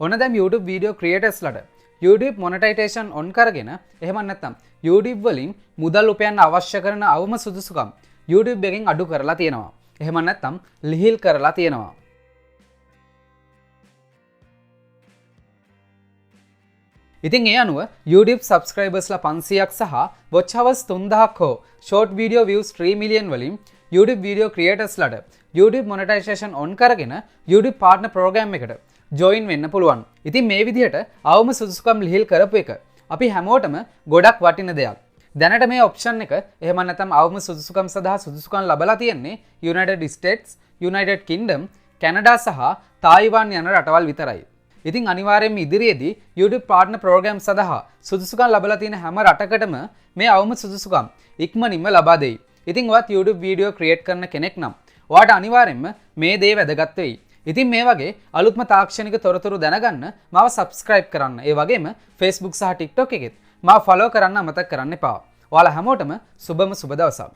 ඔන්න දැන් YouTube video creators ලට YouTube monetization on කරගෙන එහෙම නැත්නම් YouTube වලින් මුදල් උපයන්න අවශ්‍ය කරන අවම සුදුසුකම් YouTube එකෙන් අඩු කරලා තියෙනවා. එහෙම නැත්නම් ලිහිල් කරලා තියෙනවා. ඉතින් ඒ අනුව YouTube subscribers ලා 500ක් සහ watch hours 3000ක් හෝ short video views 3 million වලින් YouTube video creators ලට YouTube monetization on කරගෙන YouTube partner program එකට join වෙන්න පුළුවන්. ඉතින් මේ විදිහට අවම සුදුසුකම් ලිහිල් කරපු එක අපි හැමෝටම ගොඩක් වටින දෙයක්. දැනට මේ ඔප්ෂන් එක එහෙම නැත්නම් අවම සුදුසුකම් සඳහා සුදුසුකම් ලැබලා තියෙන්නේ United States, United Kingdom, Canada සහ තායිවාන් යන රටවල් විතරයි. ඉතින් අනිවාර්යයෙන්ම ඉදිරියේදී YouTube partner program සඳහා සුදුසුකම් ලැබලා තියෙන හැම රටකටම මේ අවම සුදුසුකම් ඉක්මනින්ම ලබා දෙයි. ඉතින් ඔයත් YouTube video create කරන කෙනෙක් නම් ඔයාට අනිවාර්යයෙන්ම මේ දේ වැදගත් වෙයි. ඉතින් මේ වගේ අලුත්ම තාක්ෂණික තොරතුරු දැනගන්න මාව subscribe කරන්න. ඒ වගේම Facebook සහ TikTok එකෙත් මාව follow කරන්න අමතක කරන්න එපා. ඔයාලා හැමෝටම සුබම සුබ දවසක්.